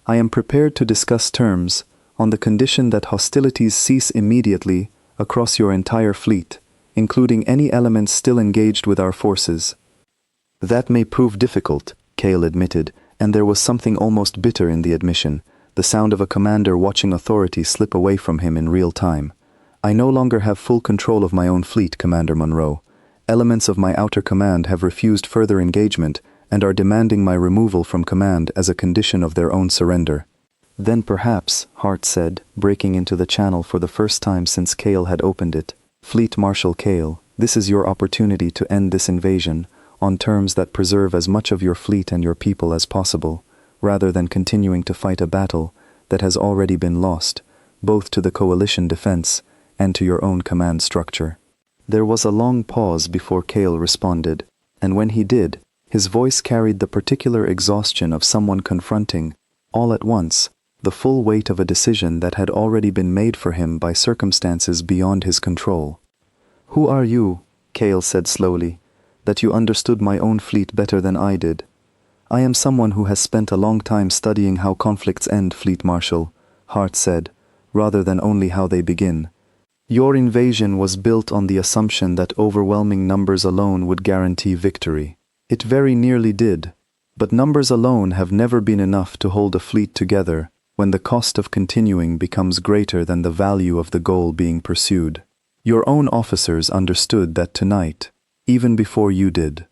I am prepared to discuss terms on the condition that hostilities cease immediately across your entire fleet, including any elements still engaged with our forces." "That may prove difficult," Cale admitted, and there was something almost bitter in the admission, the sound of a commander watching authority slip away from him in real time. "I no longer have full control of my own fleet, Commander Monroe. Elements of my outer command have refused further engagement and are demanding my removal from command as a condition of their own surrender." "Then perhaps," Hart said, breaking into the channel for the first time since Cale had opened it, "Fleet Marshal Cale, this is your opportunity to end this invasion on terms that preserve as much of your fleet and your people as possible, rather than continuing to fight a battle that has already been lost, both to the Coalition defense and to your own command structure." There was a long pause before Cale responded, and when he did, his voice carried the particular exhaustion of someone confronting, all at once, the full weight of a decision that had already been made for him by circumstances beyond his control. "Who are you," Cale said slowly, "that you understood my own fleet better than I did?" "I am someone who has spent a long time studying how conflicts end, Fleet Marshal," Hart said, "rather than only how they begin. Your invasion was built on the assumption that overwhelming numbers alone would guarantee victory. It very nearly did, but numbers alone have never been enough to hold a fleet together when the cost of continuing becomes greater than the value of the goal being pursued. Your own officers understood that tonight, even before you did."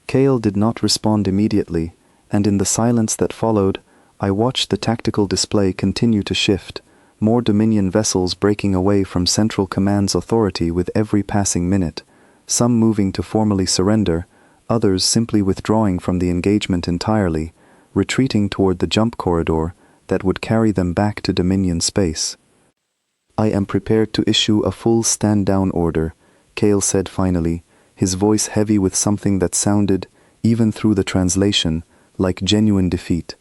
Cale did not respond immediately, and in the silence that followed, I watched the tactical display continue to shift, more Dominion vessels breaking away from Central Command's authority with every passing minute, some moving to formally surrender, others simply withdrawing from the engagement entirely, retreating toward the jump corridor that would carry them back to Dominion space. "I am prepared to issue a full stand-down order," Cale said finally, his voice heavy with something that sounded, even through the translation, like genuine defeat,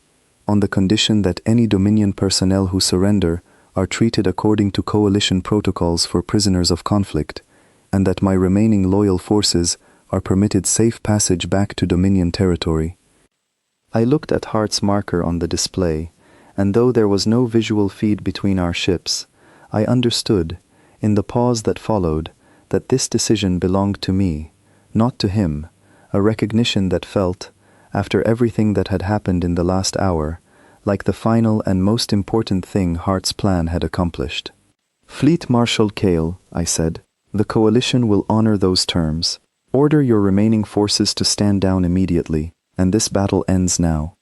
"on the condition that any Dominion personnel who surrender are treated according to Coalition protocols for prisoners of conflict, and that my remaining loyal forces are permitted safe passage back to Dominion territory." I looked at Hart's marker on the display, and though there was no visual feed between our ships, I understood, in the pause that followed, that this decision belonged to me, not to him, a recognition that felt, after everything that had happened in the last hour, like the final and most important thing Hart's plan had accomplished. "Fleet Marshal Kale," I said, "the Coalition will honor those terms. Order your remaining forces to stand down immediately, and this battle ends now."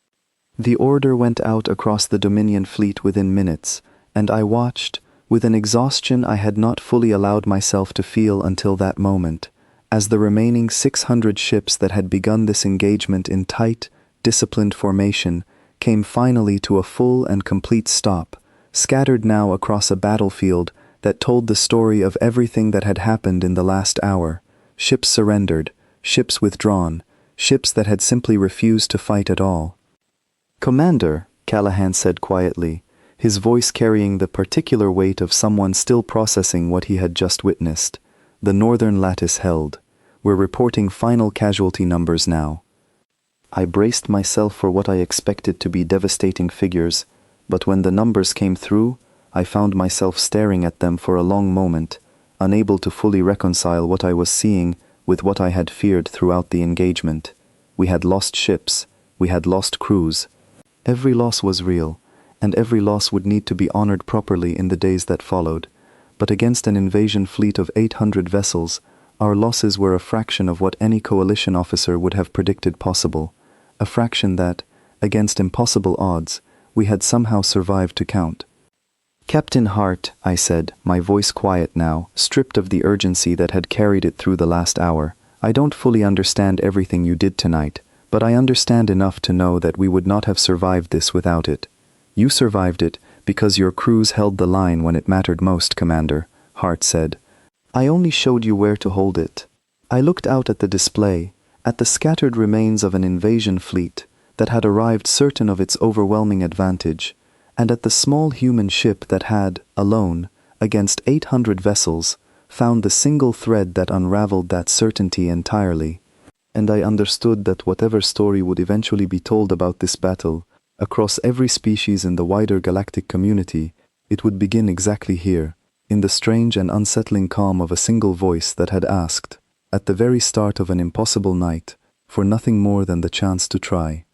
The order went out across the Dominion fleet within minutes, and I watched, with an exhaustion I had not fully allowed myself to feel until that moment, as the remaining 600 ships that had begun this engagement in tight, disciplined formation came finally to a full and complete stop, scattered now across a battlefield that told the story of everything that had happened in the last hour. Ships surrendered, ships withdrawn, ships that had simply refused to fight at all. "Commander," Callahan said quietly, his voice carrying the particular weight of someone still processing what he had just witnessed. "The northern lattice held. We're reporting final casualty numbers now." I braced myself for what I expected to be devastating figures, but when the numbers came through, I found myself staring at them for a long moment, unable to fully reconcile what I was seeing with what I had feared throughout the engagement. We had lost ships, we had lost crews. Every loss was real, and every loss would need to be honored properly in the days that followed. But against an invasion fleet of 800 vessels, our losses were a fraction of what any coalition officer would have predicted possible, a fraction that, against impossible odds, we had somehow survived to count. "Captain Hart," I said, my voice quiet now, stripped of the urgency that had carried it through the last hour, "I don't fully understand everything you did tonight, but I understand enough to know that we would not have survived this without it. You survived it because your crews held the line when it mattered most, Commander," Hart said. "I only showed you where to hold it." I looked out at the display, at the scattered remains of an invasion fleet that had arrived certain of its overwhelming advantage, and at the small human ship that had, alone, against 800 vessels, found the single thread that unraveled that certainty entirely. And I understood that whatever story would eventually be told about this battle, across every species in the wider galactic community, it would begin exactly here, in the strange and unsettling calm of a single voice that had asked, at the very start of an impossible night, for nothing more than the chance to try.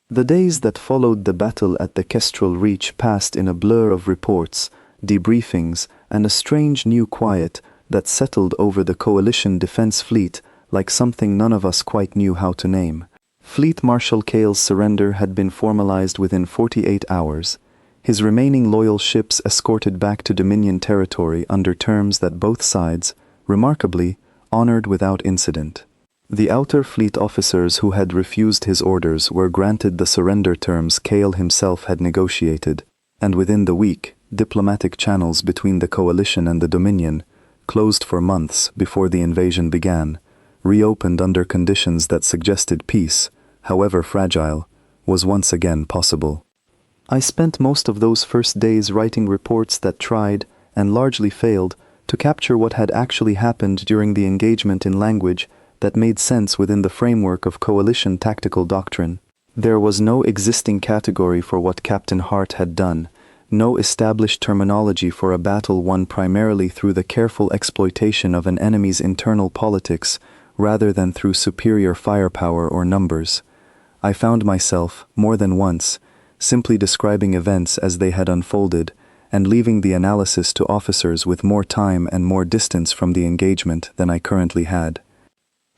The days that followed the battle at the Kestrel Reach passed in a blur of reports, debriefings, and a strange new quiet that settled over the Coalition Defense Fleet like something none of us quite knew how to name. Fleet Marshal Kale's surrender had been formalized within 48 hours, his remaining loyal ships escorted back to Dominion territory under terms that both sides, remarkably, honored without incident. The outer fleet officers who had refused his orders were granted the surrender terms Kale himself had negotiated, and within the week, diplomatic channels between the Coalition and the Dominion, closed for months before the invasion began, reopened under conditions that suggested peace, however fragile, was once again possible. I spent most of those first days writing reports that tried, and largely failed, to capture what had actually happened during the engagement in language that made sense within the framework of Coalition tactical doctrine. There was no existing category for what Captain Hart had done, no established terminology for a battle won primarily through the careful exploitation of an enemy's internal politics rather than through superior firepower or numbers. I found myself, more than once, simply describing events as they had unfolded and leaving the analysis to officers with more time and more distance from the engagement than I currently had.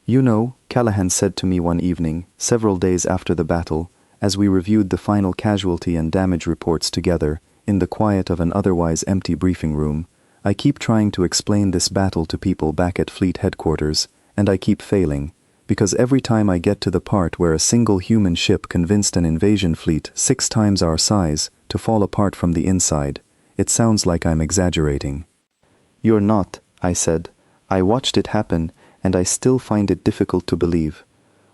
"You know," Callahan said to me one evening, several days after the battle, as we reviewed the final casualty and damage reports together, in the quiet of an otherwise empty briefing room, "I keep trying to explain this battle to people back at fleet headquarters, and I keep failing, because every time I get to the part where a single human ship convinced an invasion fleet 6 times our size to fall apart from the inside, it sounds like I'm exaggerating." "You're not," I said. "I watched it happen, and I still find it difficult to believe."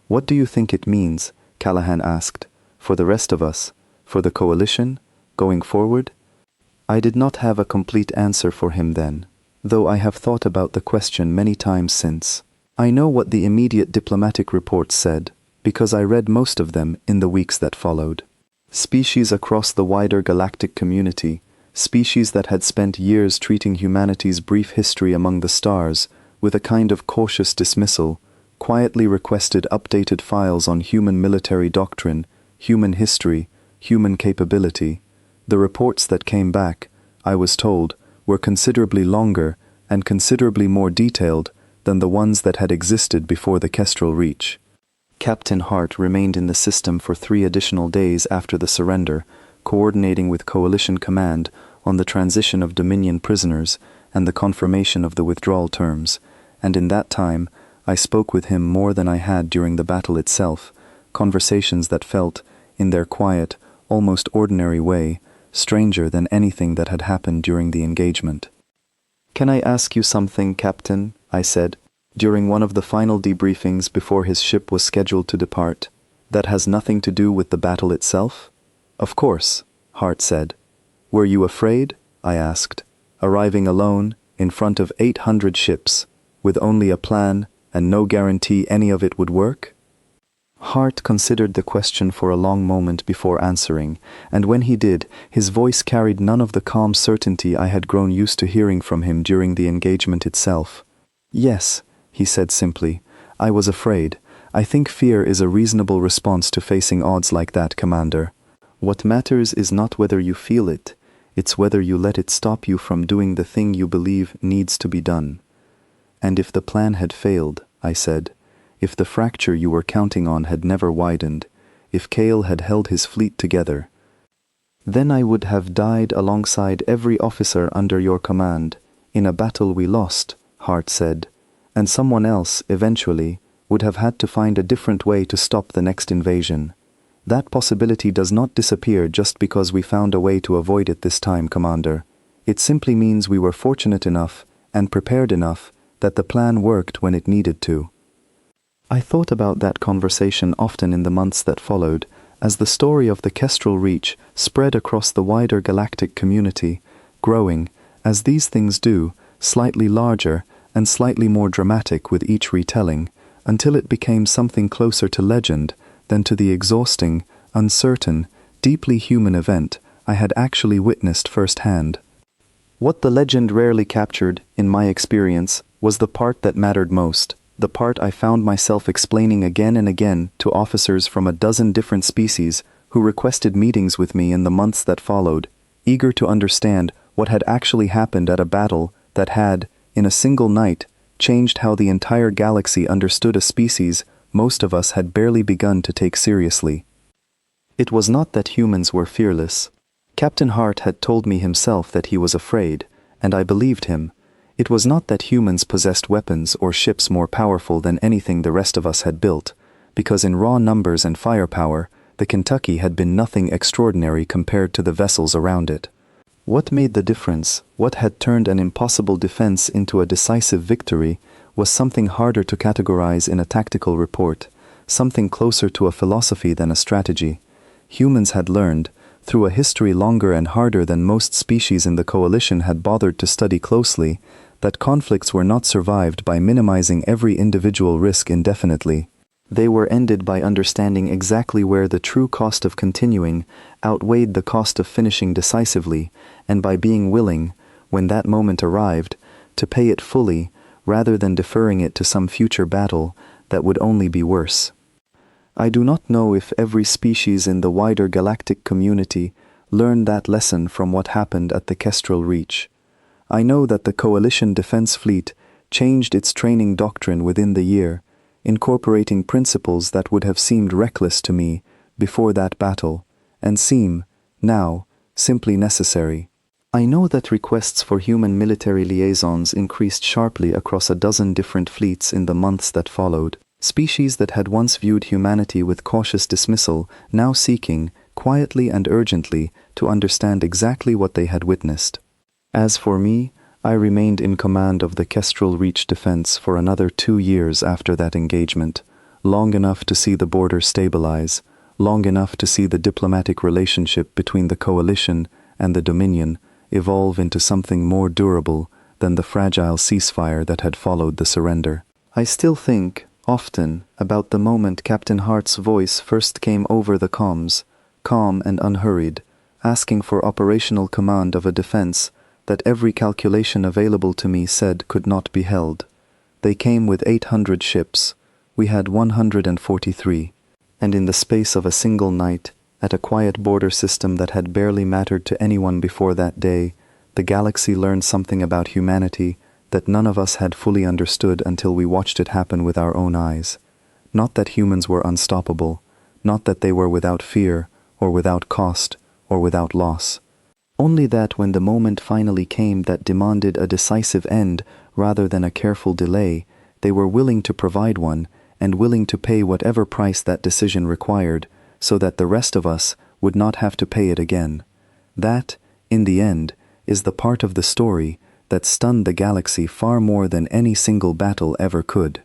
"What do you think it means?" Callahan asked. "For the rest of us? For the Coalition? Going forward?" I did not have a complete answer for him then, though I have thought about the question many times since. I know what the immediate diplomatic reports said, because I read most of them in the weeks that followed. Species across the wider galactic community, species that had spent years treating humanity's brief history among the stars with a kind of cautious dismissal, quietly requested updated files on human military doctrine, human history, human capability. The reports that came back, I was told, were considerably longer and considerably more detailed than the ones that had existed before the Kestrel Reach. Captain Hart remained in the system for 3 additional days after the surrender, coordinating with Coalition Command on the transition of Dominion prisoners and the confirmation of the withdrawal terms, and in that time I spoke with him more than I had during the battle itself, conversations that felt, in their quiet, almost ordinary way, stranger than anything that had happened during the engagement. "Can I ask you something, Captain?" I said, during one of the final debriefings before his ship was scheduled to depart. "That has nothing to do with the battle itself?" "Of course," Hart said. "Were you afraid?" I asked, "arriving alone, in front of 800 ships, with only a plan and no guarantee any of it would work?" Hart considered the question for a long moment before answering, and when he did, his voice carried none of the calm certainty I had grown used to hearing from him during the engagement itself. "Yes," he said simply, "I was afraid. I think fear is a reasonable response to facing odds like that, Commander. What matters is not whether you feel it, it's whether you let it stop you from doing the thing you believe needs to be done." "And if the plan had failed," I said, "if the fracture you were counting on had never widened, if Cale had held his fleet together, then I would have died alongside every officer under your command, in a battle we lost," Hart said, "and someone else, eventually, would have had to find a different way to stop the next invasion. That possibility does not disappear just because we found a way to avoid it this time, Commander. It simply means we were fortunate enough and prepared enough that the plan worked when it needed to." I thought about that conversation often in the months that followed, as the story of the Kestrel Reach spread across the wider galactic community, growing, as these things do, slightly larger and slightly more dramatic with each retelling, until it became something closer to legend than to the exhausting, uncertain, deeply human event I had actually witnessed firsthand. What the legend rarely captured, in my experience, was the part that mattered most, the part I found myself explaining again and again to officers from a dozen different species who requested meetings with me in the months that followed, eager to understand what had actually happened at a battle that had, in a single night, changed how the entire galaxy understood a species most of us had barely begun to take seriously. It was not that humans were fearless. Captain Hart had told me himself that he was afraid, and I believed him. It was not that humans possessed weapons or ships more powerful than anything the rest of us had built, because in raw numbers and firepower, the Kentucky had been nothing extraordinary compared to the vessels around it. What made the difference, what had turned an impossible defense into a decisive victory, was something harder to categorize in a tactical report, something closer to a philosophy than a strategy. Humans had learned, through a history longer and harder than most species in the Coalition had bothered to study closely, that conflicts were not survived by minimizing every individual risk indefinitely. They were ended by understanding exactly where the true cost of continuing outweighed the cost of finishing decisively, and by being willing, when that moment arrived, to pay it fully, rather than deferring it to some future battle that would only be worse. I do not know if every species in the wider galactic community learned that lesson from what happened at the Kestrel Reach. I know that the Coalition Defense Fleet changed its training doctrine within the year, incorporating principles that would have seemed reckless to me before that battle, and seem, now, simply necessary. I know that requests for human military liaisons increased sharply across a dozen different fleets in the months that followed. Species that had once viewed humanity with cautious dismissal, now seeking, quietly and urgently, to understand exactly what they had witnessed. As for me, I remained in command of the Kestrel Reach defense for another 2 years after that engagement, long enough to see the border stabilize, long enough to see the diplomatic relationship between the Coalition and the Dominion evolve into something more durable than the fragile ceasefire that had followed the surrender. I still think, often, about the moment Captain Hart's voice first came over the comms, calm and unhurried, asking for operational command of a defense that every calculation available to me said could not be held. They came with 800 ships. We had 143. And in the space of a single night, at a quiet border system that had barely mattered to anyone before that day, the galaxy learned something about humanity that none of us had fully understood until we watched it happen with our own eyes. Not that humans were unstoppable, not that they were without fear, or without cost, or without loss. Only that when the moment finally came that demanded a decisive end rather than a careful delay, they were willing to provide one, and willing to pay whatever price that decision required, so that the rest of us would not have to pay it again. That, in the end, is the part of the story that stunned the galaxy far more than any single battle ever could.